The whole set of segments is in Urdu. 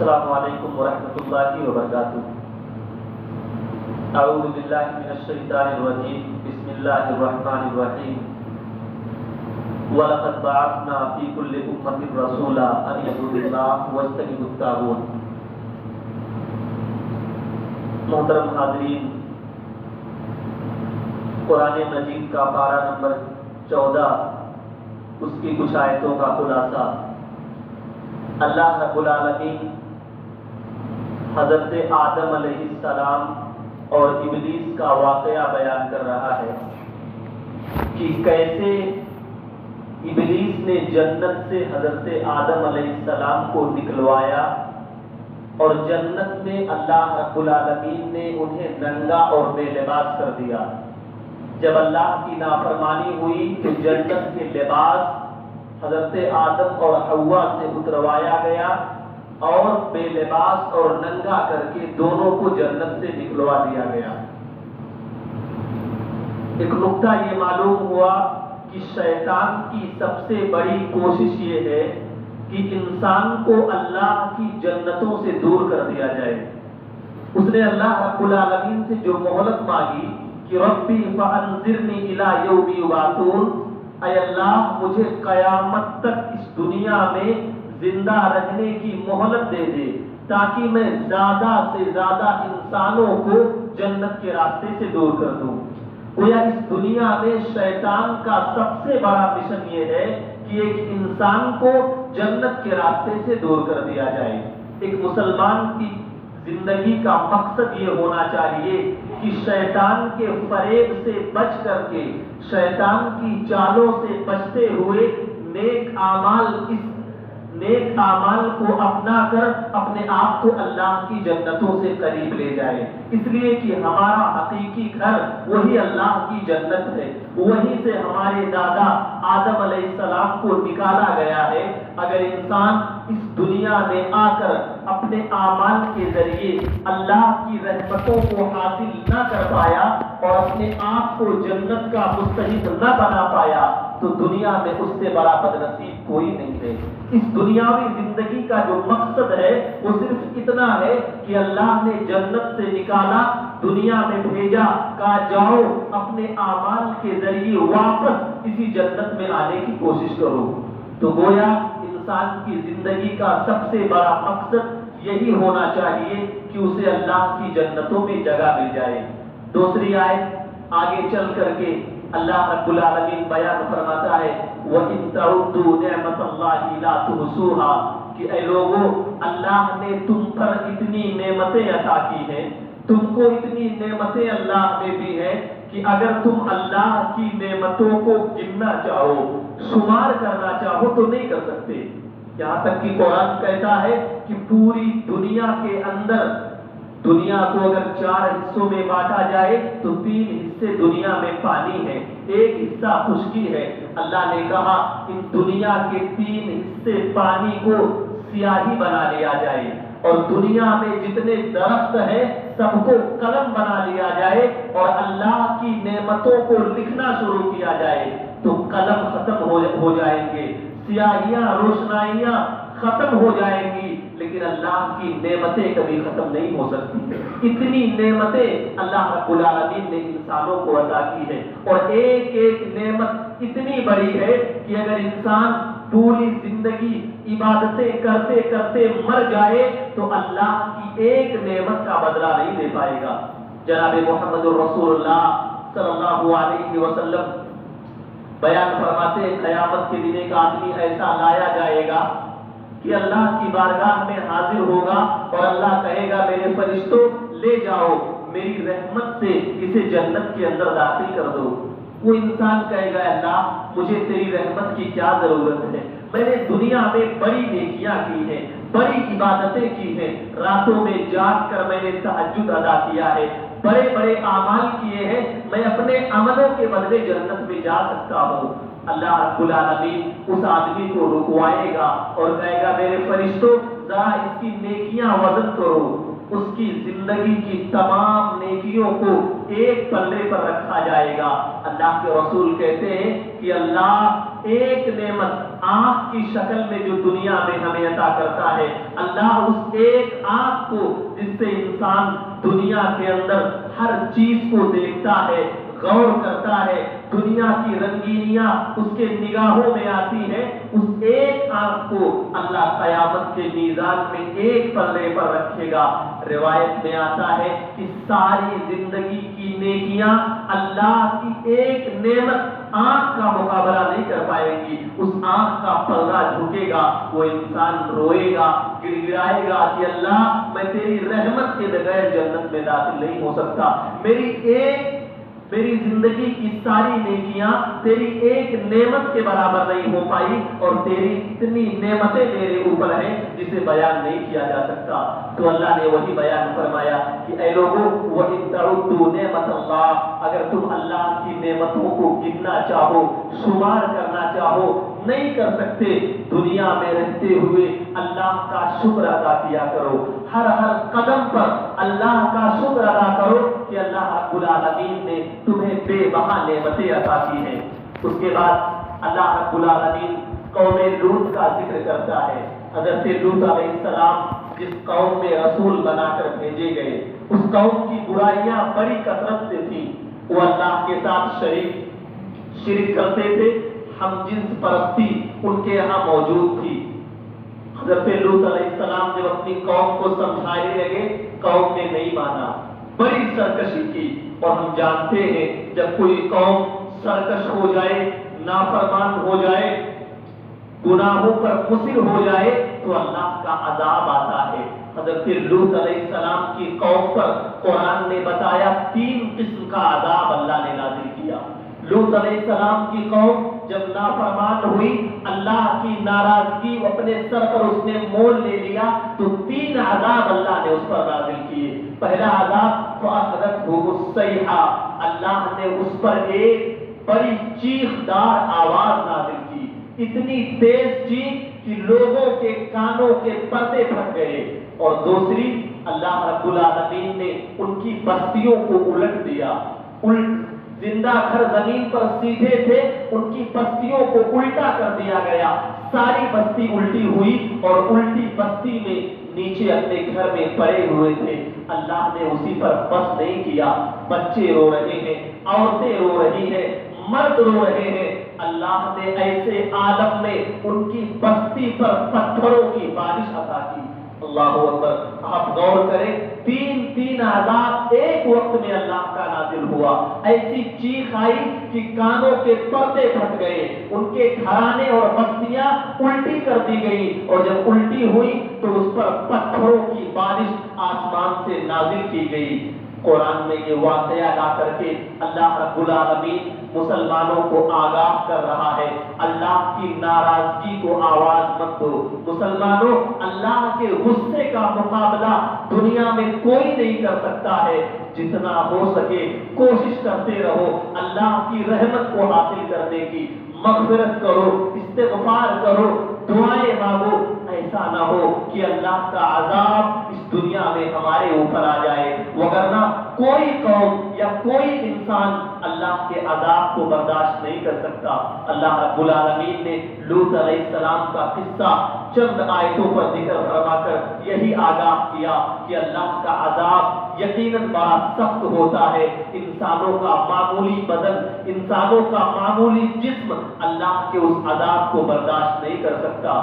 السلام علیکم ورحمۃ اللہ وبرکاتہ۔ اعوذ باللہ من الشیطان الرجیم، بسم اللہ الرحمن الرحیم۔ وَلَقَدْ بَعَثْنَا فِي كُلِّ أُمَّةٍ رَسُولًا أَنِ اعْبُدُوا اللَّهَ وَاجْتَنِبُوا الطَّاغُوتَ۔ محترم حاضرین، قرآن مجید کا پارہ نمبر 14، اس کی کچھ آیتوں کا خلاصہ۔ اللہ رب العالمین حضرت آدم علیہ السلام اور ابلیس کا واقعہ بیان کر رہا ہے کہ کیسے ابلیس نے جنت سے حضرت آدم علیہ السلام کو نکلوایا، اور جنت میں اللہ رب العالمین نے انہیں ننگا اور بے لباس کر دیا۔ جب اللہ کی نافرمانی ہوئی تو جنت کے لباس حضرت آدم اور حوا سے اتروایا گیا اور بے لباس اور ننگا کر کے دونوں کو جنت سے نکلوا دیا گیا۔ ایک نقطہ یہ معلوم ہوا کہ شیطان کی سب سے بڑی کوشش یہ ہے کہ انسان کو اللہ کی جنتوں سے دور کر دیا جائے۔ اس نے اللہ رب العالمین سے جو مہلت مانگی کہ ربی فانظرنی الی یوم یبعثون، اے اللہ مجھے قیامت تک اس دنیا میں زندہ رہنے کی مہلت دے دے تاکہ میں زیادہ سے زیادہ انسانوں کو جنت کے راستے سے دور کر دوں۔ گویا اس دنیا میں شیطان کا سب سے بڑا مشن یہ ہے کہ ایک انسان کو جنت کے راستے سے دور کر دیا جائے۔ ایک مسلمان کی زندگی کا مقصد یہ ہونا چاہیے کہ شیطان کے فریب سے بچ کر کے، شیطان کی چالوں سے بچتے ہوئے نیک اعمال کو اپنا کر اپنے آپ کو اللہ کی جنتوں سے قریب لے جائے۔ اس لیے کہ ہمارا حقیقی گھر وہی اللہ کی جنت ہے، وہیں سے ہمارے دادا آدم علیہ السلام کو نکالا گیا ہے۔ اگر انسان اس دنیا میں آ کر اپنے اعمال کے ذریعے اللہ کی رحمتوں کو حاصل نہ کر پایا اور اپنے آپ کو جنت کا مستحق نہ بنا پایا تو دنیا میں اس سے بڑا بدنصیب کوئی نہیں ہے۔ اس دنیاوی زندگی کا جو مقصد ہے وہ صرف اتنا ہے کہ اللہ نے جنت سے نکالا، دنیا میں بھیجا، کہا جاؤ اپنے اعمال کے ذریعے واپس اسی جنت میں آنے کی کوشش کرو۔ تو گویا انسان کی زندگی کا سب سے بڑا مقصد یہی ہونا چاہیے کہ اسے اللہ کی جنتوں میں جگہ مل جائے۔ دوسری آیت آگے چل کر کے اللہ رب العالمین بیان فرماتا ہے وَإِن تَعُدُّوا نِعْمَةَ اللَّهِ لَا تُحْصُوهَا، کہ اے لوگوں اللہ نے تم پر اتنی نعمتیں عطا کی ہیں، تم کو اتنی نعمتیں اللہ نے دی ہیں کہ اگر تم اللہ کی نعمتوں کو گننا چاہو، شمار کرنا چاہو تو نہیں کر سکتے۔ یہاں تک کہ قرآن کہتا ہے کہ پوری دنیا کے اندر دنیا کو اگر 4 حصوں میں بانٹا جائے تو 3 حصے دنیا میں پانی ہے، 1 حصہ خشکی ہے۔ اللہ نے کہا ان دنیا کے 3 حصے پانی کو سیاہی بنا لیا جائے اور دنیا میں جتنے درخت ہیں سب کو قلم بنا لیا جائے اور اللہ کی نعمتوں کو لکھنا شروع کیا جائے تو قلم ختم ہو جائیں گے، سیاہیاں روشنائیاں ختم ہو جائیں گی، لیکن اللہ کی نعمتیں کبھی ختم نہیں ہو سکتی۔ اتنی نعمتیں اللہ رب العالمین نے انسانوں کو عطا کی ہے اور ایک ایک نعمت اتنی بڑی ہے کہ اگر انسان پوری زندگی عبادتیں کرتے کرتے مر جائے تو اللہ کی ایک نعمت کا بدلہ نہیں دے پائے گا۔ جناب محمد الرسول اللہ صلی اللہ علیہ وسلم بیان فرماتے ہیں قیامت کے دن ایک آدمی ایسا لایا جائے گا کہ اللہ کی بارگاہ میں حاضر ہوگا اور اللہ کہے گا میرے فرشتوں لے جاؤ، میری رحمت سے اسے جنت کے اندر داخل کر دو۔ وہ انسان کہے گا اللہ مجھے تیری رحمت کی کیا ضرورت ہے، میں نے دنیا میں بڑی نیکیاں کی ہیں، بڑی عبادتیں کی ہیں، راتوں میں جاگ کر میں نے تہجد ادا کیا ہے، بڑے بڑے اعمال کیے ہیں، میں اپنے عملوں کے بدلے جنت میں جا سکتا ہوں۔ اللہ رب العالمین اس آدمی کو رکوائے گا اور کہے گا میرے فرشتوں ذرا اس کی نیکیاں وزن کرو۔ اس کی زندگی کی تمام نیکیوں کو ایک پلے پر رکھا جائے گا۔ اللہ کے رسول کہتے ہیں کہ اللہ ایک نعمت آنکھ کی شکل میں جو دنیا میں ہمیں عطا کرتا ہے، اللہ اس ایک آنکھ کو جس سے انسان دنیا کے اندر ہر چیز کو دیکھتا ہے، غور کرتا ہے، دنیا کی رنگینیاں اس کے نگاہوں میں آتی ہے، اس ایک آنکھ کو اللہ قیامت کے میزان میں ایک پلے پر رکھے گا۔ روایت میں آتا ہے کہ ساری زندگی کی نیکیاں اللہ کی ایک نعمت آنکھ کا مقابلہ نہیں کر پائے گی۔ اس آنکھ کا پلڑا جھکے گا، وہ انسان روئے گا، گڑ گڑائے گا کہ اللہ میں تیری رحمت کے بغیر جنت میں داخل نہیں ہو سکتا۔ میری زندگی کی ساری نیکیاں تیری ایک نعمت کے برابر نہیں ہو پائی، اور تیری اتنی نعمتیں میرے اوپر ہیں جسے بیان نہیں کیا جا سکتا۔ تو اللہ نے وہی بیان فرمایا کہ اے لوگوں، وَإِن تَعُدُّوا نِعْمَتَ اللَّهِ، اگر تم اللہ کی نعمتوں کو گننا چاہو، شمار کرنا چاہو، نہیں کر سکتے۔ دنیا میں رہتے ہوئے اللہ کا شکر ادا کیا کرو، ہر قدم پر اللہ کا شکر ادا کرو کہ اللہ رب العالمین نے تمہیں بے بہا نعمتیں عطا کی ہیں۔ اس کے بعد اللہ رب العالمین قوم لوط کا ذکر کرتا ہے۔ حضرت لوط علیہ السلام جس قوم میں رسول بنا کر بھیجے گئے، اس قوم کی برائیاں بڑی کثرت سے تھیں۔ وہ اللہ کے ساتھ شرک کرتے تھے، ہم جنس پرستی ان کے یہاں موجود تھی۔ حضرت لوط علیہ السلام جب اپنی قوم کو سمجھانے لگے، قوم نے نہیں مانا، بڑی سرکشی کی۔ اور ہم جانتے ہیں جب کوئی قوم سرکش ہو جائے، نافرمان ہو جائے، گناہوں پر مصر ہو جائے تو اللہ کا عذاب آتا ہے۔ حضرت لوط علیہ السلام کی قوم پر قرآن نے بتایا 3 قسم کا عذاب اللہ نے نازل کیا۔ لوط علیہ السلام کی قوم جب نافرمان ہوئی، اللہ کی ناراضگی اپنے سر پر اس نے مول لے لیا، تو 3 عذاب اللہ نے اس پر نازل کیے۔ پہلا عذاب فَأَخَذَتْهُ الصَّيْحَةُ، اللہ نے اس پر ایک بڑی چیخ دار آواز نازل کی، اتنی تیز چیخ کہ لوگوں کے کانوں کے پردے پھٹ گئے۔ اور دوسری، اللہ رب العالمین نے ان کی بستیوں کو الٹ دیا، زندہ گھر زمین پر سیدھے تھے، ان کی بستیوں کو الٹا کر دیا گیا، ساری بستی الٹی ہوئی، اور الٹی بستی میں نیچے اپنے گھر میں پڑے ہوئے تھے۔ اللہ نے اسی پر بس نہیں کیا، بچے رو رہے ہیں، عورتیں رو رہی ہیں، مرد رو رہے ہیں، اللہ نے ایسے عالم میں ان کی بستی پر پتھروں کی بارش عطا کی۔ اللہ اکبر! آپ غور کریں، 3 عذاب ایک وقت میں اللہ کا نازل ہوا۔ ایسی چیخ آئی کہ کانوں کے پردے پھٹ گئے، ان کے گھرانے اور بستیاں الٹی کر دی گئی، اور جب الٹی ہوئی تو اس پر پتھروں کی بارش آسمان سے نازل کی گئی۔ قرآن میں یہ واقعہ لا کر کے اللہ رب العالمین مسلمانوں کو آگاہ کر رہا ہے، اللہ کی ناراضگی کو آواز مت دو۔ مسلمانوں، اللہ کے غصے کا مقابلہ دنیا میں کوئی نہیں کر سکتا ہے۔ جتنا ہو سکے کوشش کرتے رہو اللہ کی رحمت کو حاصل کرنے کی، مغفرت کرو، استغفار کرو، دعائیں مانگو۔ ایسا نہ ہو کہ اللہ کا عذاب اس دنیا میں ہمارے اوپر آ جائے، وگرنہ کوئی قوم یا کوئی انسان اللہ کے عذاب کو برداشت نہیں کر سکتا۔ اللہ رب العالمین نے لوط علیہ السلام کا قصہ چند آیتوں پر ذکر فرما کر یہی آگاہ کیا کہ اللہ کا عذاب یقیناً بڑا سخت ہوتا ہے۔ انسانوں کا معمولی بدن، انسانوں کا معمولی جسم اللہ کے اس عذاب کو برداشت نہیں کر سکتا۔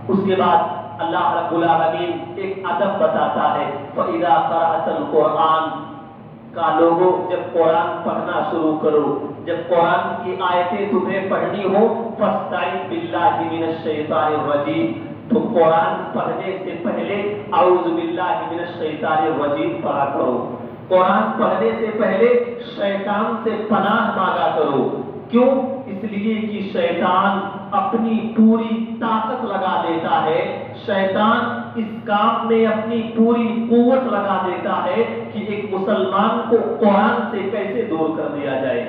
اس کے بعد اللہ رب العالمین ایک ادب بتاتا ہے، فَإِذَا قَرَأْتَ الْقُرْآنَ، کا لوگوں جب قرآن پڑھنا شروع کرو، جب قرآن کی آیتیں تمہیں پڑھنی ہو، فَاسْتَعِذْ بِاللَّهِ مِنَ الشَّيْطَانِ الرَّجِيمِ، تو قرآن پڑھنے سے پہلے اعوذ باللہ من الشیطان الرجیم پڑھا کرو۔ قرآن پڑھنے سے پہلے شیطان سے پناہ مانگا کرو۔ کیوں؟ اس لیے کہ شیطان اپنی پوری طاقت لگا دیتا ہے، شیطان اس کام میں اپنی پوری قوت لگا دیتا ہے کہ ایک مسلمان کو قرآن سے کیسے دور کر دیا جائے۔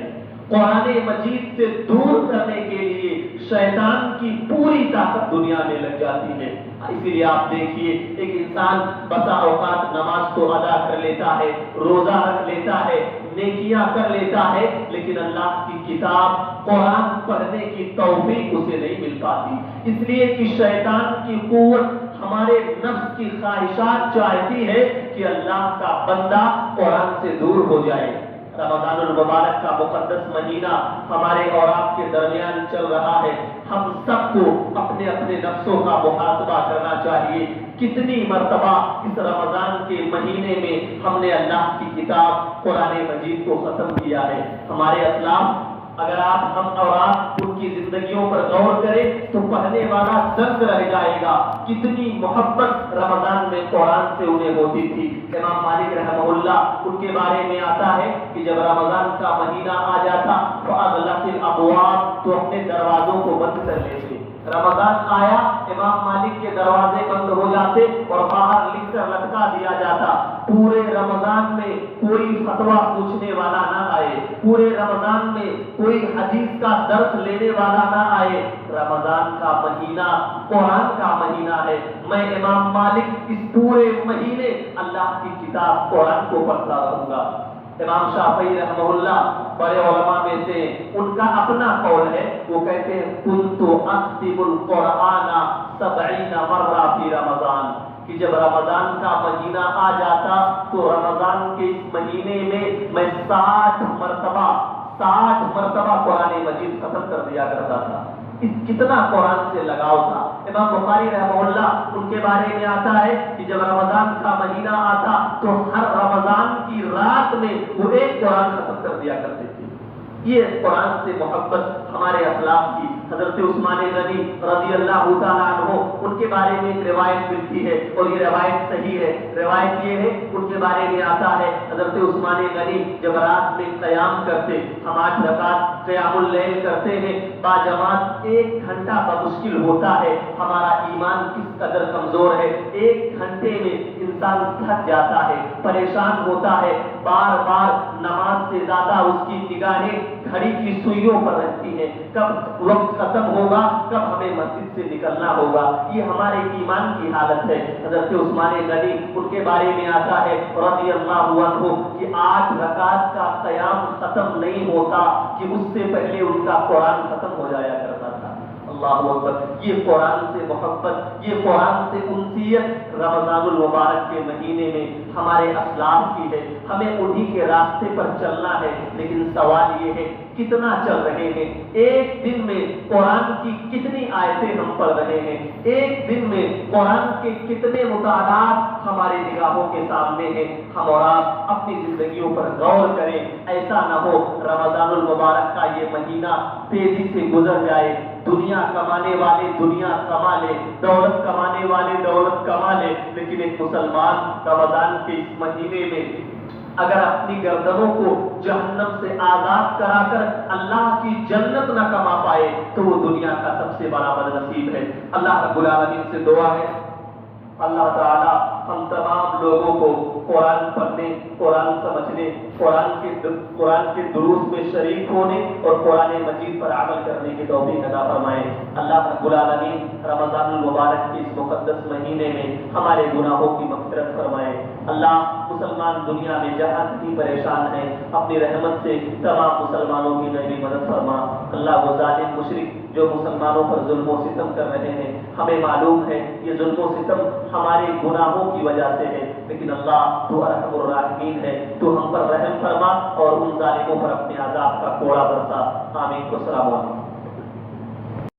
قرآن مجید سے دور کرنے کے لیے شیطان کی پوری طاقت دنیا میں لگ جاتی ہے۔ اسی لیے آپ دیکھیے ایک انسان بسا اوقات نماز تو ادا کر لیتا ہے، روزہ رکھ لیتا ہے، نیکیاں کر لیتا ہے، لیکن اللہ کی کتاب قرآن پڑھنے کی توفیق اسے نہیں مل پاتی، اس لیے کہ شیطان کی قوت ہمارے نفس کی خواہشات چاہتی ہے کہ اللہ کا بندہ قرآن سے دور ہو جائے۔ رمضان المبارک کا مقدس مہینہ ہمارے اور آپ کے درمیان چل رہا ہے، ہم سب کو اپنے اپنے نفسوں کا محاسبہ کرنا چاہیے۔ کتنی مرتبہ اس رمضان کے مہینے میں ہم نے اللہ کی کتاب قرآن مجید کو ختم کیا ہے؟ ہمارے اسلاف اگر ہم اور آپ ان کی زندگیوں پر غور کریں تو پڑھنے والا دنگ رہ جائے گا، کتنی محبت رمضان میں قرآن سے انہیں ہوتی تھی۔ امام مالک رحمہ اللہ ان کے بارے میں آتا ہے کہ جب رمضان کا مہینہ آ جاتا تو اغلق الابواب، تو اپنے دروازوں کو بند کر لیتے۔ رمضان آیا، امام مالک کے دروازے بند ہو جاتے اور باہر لکھ کر لٹکا دیا جاتا، پورے رمضان میں کوئی فتویٰ پوچھنے والا نہ آئے، پورے رمضان میں کوئی حدیث کا درس لینے والا نہ آئے۔ رمضان کا مہینہ قرآن کا مہینہ ہے، میں امام مالک اس پورے مہینے اللہ کی کتاب قرآن کو پڑھتا رہوں گا۔ امام شافعی رحمہ اللہ بڑے علماء میں سے ان کا اپنا قول ہے، وہ کہتے ہیں کنت اختم القرآن 70 مرہ فی رمضان، کہ جب رمضان کا مہینہ آ جاتا تو رمضان کے اس مہینے میں 60 مرتبہ قرآن مجید ختم کر دیا کرتا تھا۔ کتنا قرآن سے لگاؤ تھا۔ امام بخاری رحمہ اللہ ان کے بارے میں آتا ہے کہ جب رمضان کا مہینہ آتا تو ہر رمضان کی رات میں وہ ایک قرآن ختم کر دیا کرتے تھے۔ یہ قرآن سے محبت ہمارے اسلاف کی۔ حضرت عثمان غنی رضی اللہ تعالیٰ عنہ ان کے بارے میں ایک روایت ملتی ہے اور یہ روایت صحیح ہے۔ روایت یہ ہے، ان کے بارے میں آتا ہے حضرت عثمان غنی جب رات میں قیام کرتے، ہم 8 رکعت قیام اللیل کرتے ہیں باجماعت، 1 گھنٹہ بمشکل ہوتا ہے۔ ہمارا ایمان کس قدر کمزور ہے، 1 گھنٹے میں انسان تھک جاتا ہے، پریشان ہوتا ہے، بار بار نماز سے زیادہ اس کی نگاہیں گھڑی کی سوئیوں پر رہتی ہے، کب وقت ختم ہوگا، کب ہمیں مسجد سے نکلنا ہوگا۔ یہ ہمارے ایمان کی حالت ہے۔ حضرت عثمان غنی ان کے بارے میں آتا ہے رضی اللہ عنہ کہ 8 رکعت کا قیام ختم نہیں ہوتا کہ اس سے پہلے ان کا قرآن ختم ہو جایا کرتا تھا۔ اللہ اکبر! یہ قرآن سے محبت، یہ قرآن سے انسیت رمضان المبارک کے مہینے میں ہمارے اسلاف کی ہے۔ ہمیں انہی کے راستے پر چلنا ہے، لیکن سوال یہ ہے کتنا چل رہے ہیں؟ ایک دن میں قرآن کی کتنی آیتیں ہم پڑھ رہے ہیں؟ ایک دن میں قرآن کے کتنے مطالعات ہمارے نگاہوں کے سامنے ہیں؟ ہم اور آپ اپنی زندگیوں پر غور کریں، ایسا نہ ہو رمضان المبارک کا یہ مہینہ تیزی سے گزر جائے، دنیا کمانے والے دنیا کما لے، دولت کمانے والے دولت کما لے، لیکن ایک مسلمان رمضان کے اس مہینے میں اگر اپنی گردنوں کو جہنم سے آزاد کرا کر اللہ کی جنت نہ کما پائے تو وہ دنیا کا سب سے بڑا بد نصیب ہے۔ اللہ رب العالمین سے دعا ہے اللہ تعالی ہم تمام لوگوں کو قرآن پڑھنے، قرآن سمجھنے، قرآن کے دروس میں شریک ہونے اور قرآن مجید پر عمل کرنے کی توفیق عطا فرمائے۔ اللہ رب العالمین رمضان المبارک کے اس مقدس مہینے میں ہمارے گناہوں کی مغفرت فرمائے۔ اللہ مسلمان دنیا میں جہاں کہیں پریشان ہیں اپنی رحمت سے تمام مسلمانوں کی نبی مدد فرما۔ اللہ وہ ظالم مشرک جو مسلمانوں پر ظلم و ستم کر رہے ہیں، ہمیں معلوم ہے یہ ظلم و ستم ہمارے گناہوں کی وجہ سے ہے، لیکن اللہ تو ارحم الراحمین ہے، تو ہم پر رحم فرما اور ان ظالموں پر اپنے عذاب کا کوڑا برسا۔ آمین۔ السلام علیکم۔